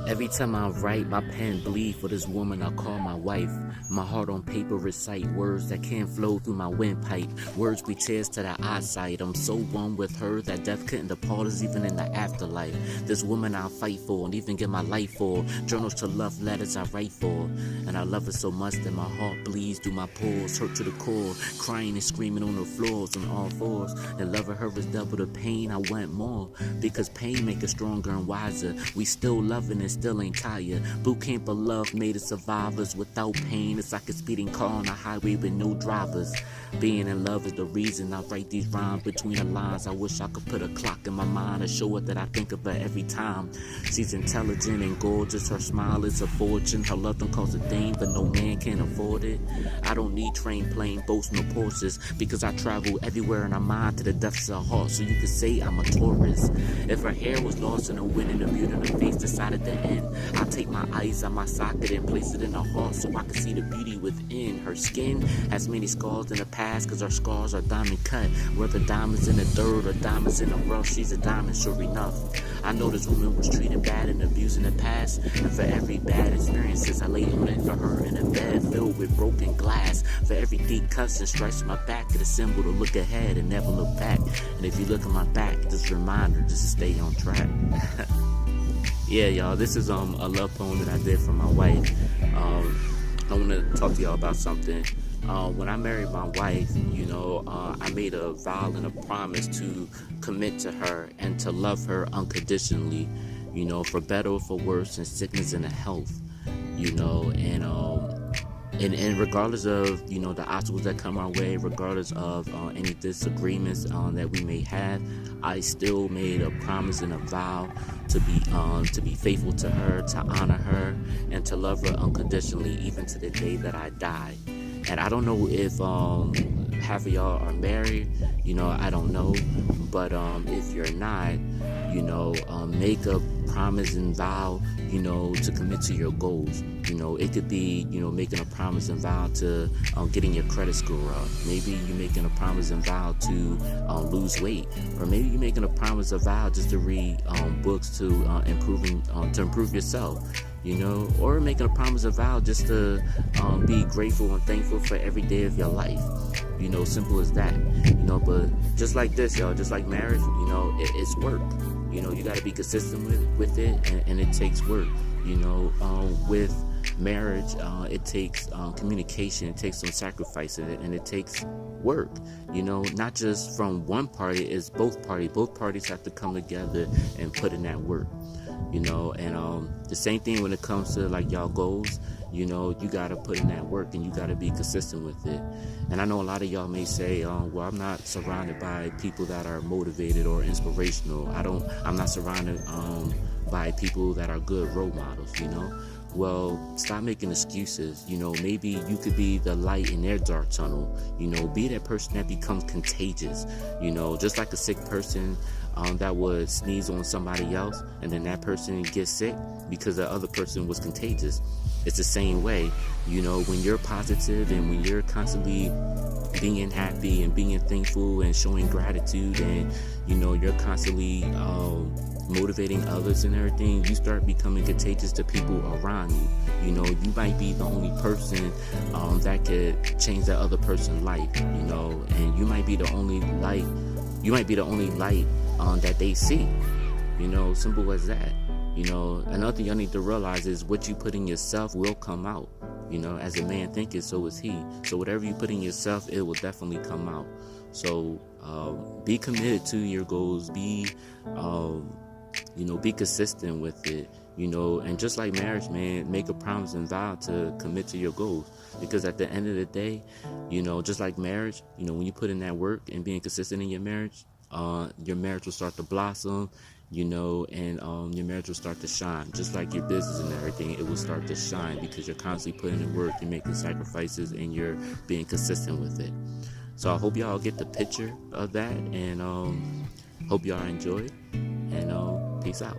Every time I write, my pen bleed for this woman I call my wife. My heart on paper recite words that can't flow through my windpipe. Words breathe tears to the eyesight. I'm so one with her that death couldn't depart us even in the afterlife. This woman I'll fight for and even give my life for. Journals to love letters I write for. And I love her so much that my heart bleeds through my pores, hurt to the core, crying and screaming on the floors on all fours. And loving her is double the pain. I want more because pain make us stronger and wiser. We still loving and still ain't tired. Boot camp of love made us survivors without pain. It's like a speeding car on a highway with no drivers. Being in love is the reason I write these rhymes between the lines. I wish I could put a clock in my mind to show her that I think of her every time. She's intelligent and gorgeous. Her smile is a fortune. Her love don't cost a thing, but no man can afford it. I don't need train, plane, boats, no Porsches, because I travel everywhere in her mind to the depths of her heart. So you could say I'm a tourist. If her hair was lost in the wind and the beauty in her face decided to end, I'll take my eyes out my socket and place it in her heart so I can see the beauty within. Her skin has many scars in the past, cause her scars are diamond cut. Whether diamonds in the dirt or diamonds in the rough, she's a diamond sure enough. I know this woman was treated bad and abused in the past, and for every bad experiences I laid on it for her in a bed filled with broken glass. For every deep cuts and stripes on my back, it's a symbol to look ahead and never look back. And if you look at my back, just a reminder just to stay on track. Yeah, y'all, this is a love poem that I did for my wife. I want to talk to y'all about something. When I married my wife, I made a vow and a promise to commit to her and to love her unconditionally, for better or for worse, in sickness and in health, and regardless of, the obstacles that come our way, regardless of any disagreements that we may have, I still made a promise and a vow to be faithful to her, to honor her, and to love her unconditionally, even to the day that I die. And I don't know if half of y'all are married, I don't know, but if you're not, make a promise and vow, to commit to your goals. It could be, making a promise and vow to getting your credit score up. Maybe you're making a promise and vow to lose weight, or maybe you're making a promise and vow just to read books to improve yourself. Or making a promise and vow just to be grateful and thankful for every day of your life. Simple as that. But just like this, y'all, just like marriage, it's work. You got to be consistent with it, and it takes work. With marriage, it takes communication, it takes some sacrifice in it, and it takes work. Not just from one party, it's both parties. Both parties have to come together and put in that work. And the same thing when it comes to like y'all goals. You got to put in that work, and you got to be consistent with it. And I know a lot of y'all may say, well, I'm not surrounded by people that are motivated or inspirational. I'm not surrounded by people that are good role models. Well, stop making excuses. Maybe you could be the light in their dark tunnel. Be that person that becomes contagious. Just like a sick person that would sneeze on somebody else, and then that person gets sick because the other person was contagious. It's the same way, when you're positive and when you're constantly being happy and being thankful and showing gratitude, and you're constantly motivating others and everything, you start becoming contagious to people around you. You might be the only person that could change that other person's life, and you might be the only light. You might be the only light that they see. Simple as that. Another thing y'all need to realize is what you put in yourself will come out. As a man thinketh, so is he. So whatever you put in yourself, it will definitely come out. So be committed to your goals. Be consistent with it. And just like marriage, man, make a promise and vow to commit to your goals. Because at the end of the day, just like marriage, when you put in that work and being consistent in your marriage will start to blossom, and your marriage will start to shine. Just like your business and everything, it will start to shine because you're constantly putting in work, you're making sacrifices, and you're being consistent with it. So I hope y'all get the picture of that, and hope y'all enjoy it, and peace out.